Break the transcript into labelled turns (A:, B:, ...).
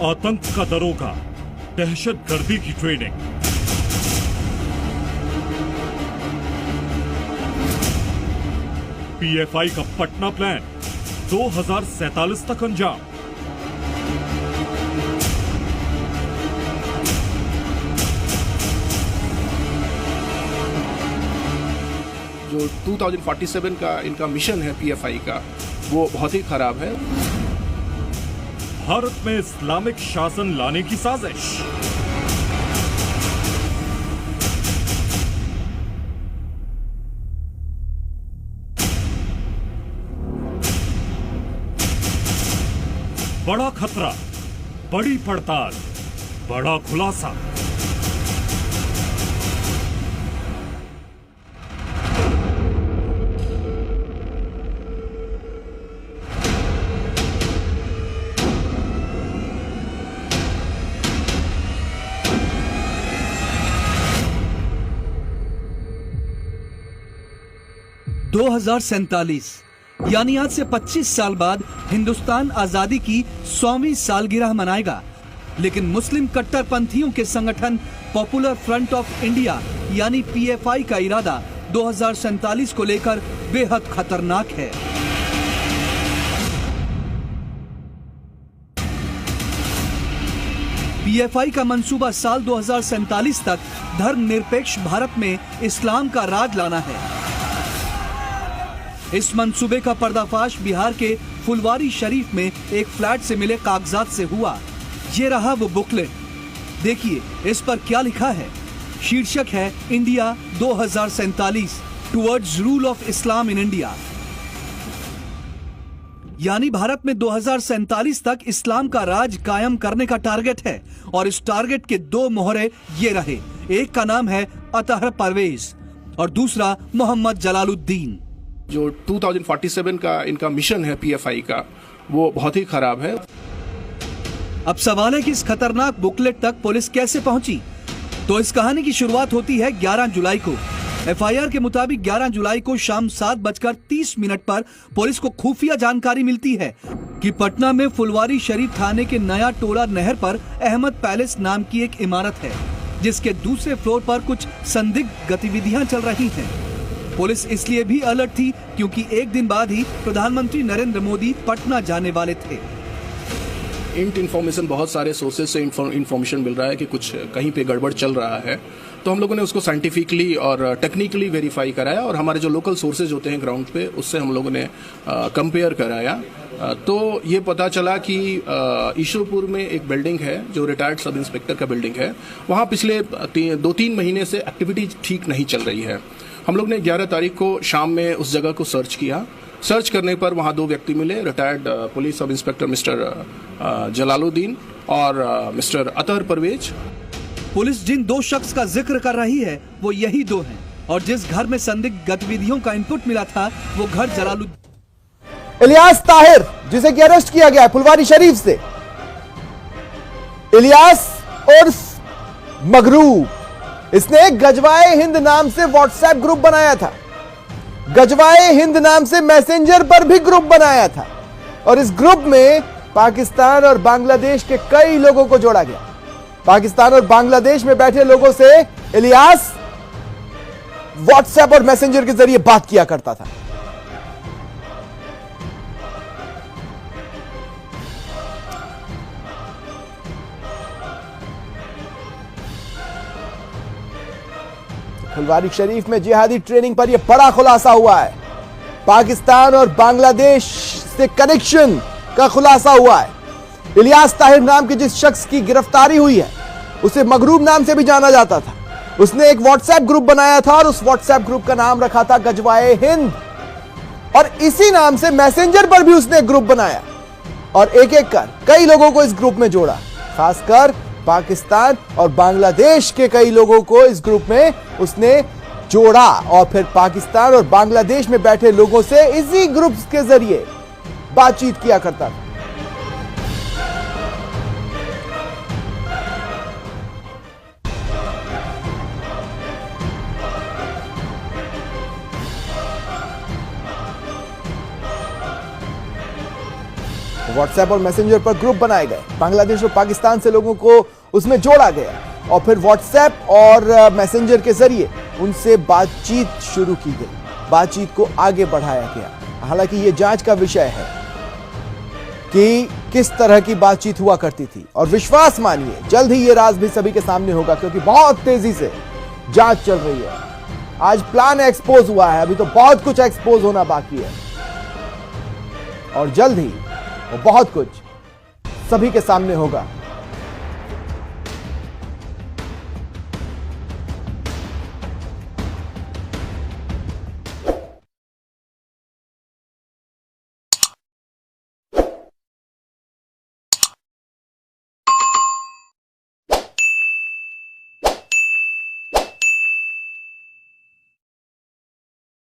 A: आतंक का दरोगा, दहशतगर्दी की ट्रेनिंग। पीएफआई का पटना प्लान 2047 तक अंजाम।
B: जो 2047 का इनका मिशन है पीएफआई का, वो बहुत ही खराब है।
A: भारत में इस्लामिक शासन लाने की साजिश। बड़ा खतरा, बड़ी पड़ताल, बड़ा खुलासा।
C: दो 2047 यानी आज से 25 साल बाद हिंदुस्तान आजादी की 100वीं सालगिरह मनाएगा। लेकिन मुस्लिम कट्टरपंथियों के संगठन पॉपुलर फ्रंट ऑफ इंडिया यानी पीएफआई का इरादा 2047 को लेकर बेहद खतरनाक है। पीएफआई का मंसूबा साल 2047 तक धर्मनिरपेक्ष भारत में इस्लाम का राज लाना है। इस मंसूबे का पर्दाफाश बिहार के फुलवारी शरीफ में एक फ्लैट से मिले कागजात से हुआ। ये रहा वो बुकलेट। देखिए इस पर क्या लिखा है। शीर्षक है India 2047 towards rule of Islam in India. यानी भारत में 2047 तक इस्लाम का राज कायम करने का टारगेट है। और इस टारगेट के दो मोहरे ये रहे। एक का नाम है अतहर परवेज और दूसरा मोहम्मद जलालुद्दीन।
B: जो 2047 का इनका मिशन है पीएफआई का, वो बहुत ही खराब है।
C: अब सवाल है कि इस खतरनाक बुकलेट तक पुलिस कैसे पहुंची। तो इस कहानी की शुरुआत होती है 11 जुलाई को। एफआईआर के मुताबिक 11 जुलाई को शाम 7:30 पर पुलिस को खुफिया जानकारी मिलती है कि पटना में फुलवारी शरीफ थाने के नया टोला नहर पर अहमद पैलेस नाम की एक इमारत है, जिसके दूसरे फ्लोर पर कुछ संदिग्ध गतिविधियां चल रही हैं। पुलिस इसलिए भी अलर्ट थी क्योंकि एक दिन बाद ही प्रधानमंत्री नरेंद्र मोदी पटना जाने वाले थे।
B: इन्फॉर्मेशन बहुत सारे सोर्सेज से इन्फॉर्मेशन मिल रहा है कि कुछ कहीं पे गड़बड़ चल रहा है, तो हम लोगों ने उसको साइंटिफिकली और टेक्निकली वेरीफाई कराया और हमारे जो लोकल सोर्सेज होते हैं ग्राउंड पे, उससे हम लोगों ने कंपेयर कराया। तो ये पता चला कि ईश्वरपुर में एक बिल्डिंग है जो रिटायर्ड सब इंस्पेक्टर का बिल्डिंग है। वहाँ पिछले 2-3 महीने से एक्टिविटी ठीक नहीं चल रही है। हम लोग ने 11 तारीख को शाम में उस जगह को सर्च किया। सर्च करने पर वहाँ 2 व्यक्ति मिले, retired police sub inspector mister Jalaluddin और मिस्टर अतहर परवेज।
C: पुलिस जिन 2 शख्स का जिक्र कर रही है वो यही 2 हैं और जिस घर में संदिग्ध गतिविधियों का इनपुट मिला था वो घर जलालुद्दीन।
D: इलियास ताहिर, जिसे कि अरेस्ट किया गया है फुलवारी शरीफ से। इलियास उर्फ मगरू, इसने गजवाए हिंद नाम से व्हाट्सएप ग्रुप बनाया था। गजवाए हिंद नाम से मैसेंजर पर भी ग्रुप बनाया था और इस ग्रुप में पाकिस्तान और बांग्लादेश के कई लोगों को जोड़ा गया। पाकिस्तान और बांग्लादेश में बैठे लोगों से इलियास व्हाट्सएप और मैसेंजर के जरिए बात किया करता था। फुलवारी शरीफ में जिहादी ट्रेनिंग पर यह बड़ा खुलासा हुआ है। पाकिस्तान और बांग्लादेश से कनेक्शन का खुलासा हुआ है। इलियास ताहिर नाम के जिस शख्स की गिरफ्तारी हुई है उसे मगरूब नाम से भी जाना जाता था। उसने एक व्हाट्सएप ग्रुप बनाया था और उस व्हाट्सएप ग्रुप का नाम रखा था गजवाए हिंद और इसी नाम से मैसेंजर पर भी उसने एक ग्रुप बनाया और एक एक कर कई लोगों को इस ग्रुप में जोड़ा। खासकर पाकिस्तान और बांग्लादेश के कई लोगों को इस ग्रुप में उसने जोड़ा और फिर पाकिस्तान और बांग्लादेश में बैठे लोगों से इसी ग्रुप के जरिए बातचीत किया करता था। व्हाट्सएप और मैसेंजर पर ग्रुप बनाए गए, बांग्लादेश और पाकिस्तान से लोगों को उसमें जोड़ा गया और फिर व्हाट्सएप और मैसेंजर के जरिए उनसे बातचीत शुरू की गई, बातचीत को आगे बढ़ाया गया। हालांकि यह जांच का विषय है कि किस तरह की बातचीत हुआ करती थी और विश्वास मानिए जल्द ही यह राज भी सभी के सामने होगा, क्योंकि बहुत तेजी से जांच चल रही है। आज प्लान एक्सपोज हुआ है, अभी तो बहुत कुछ एक्सपोज होना बाकी है और जल्द ही वो बहुत कुछ सभी के सामने होगा।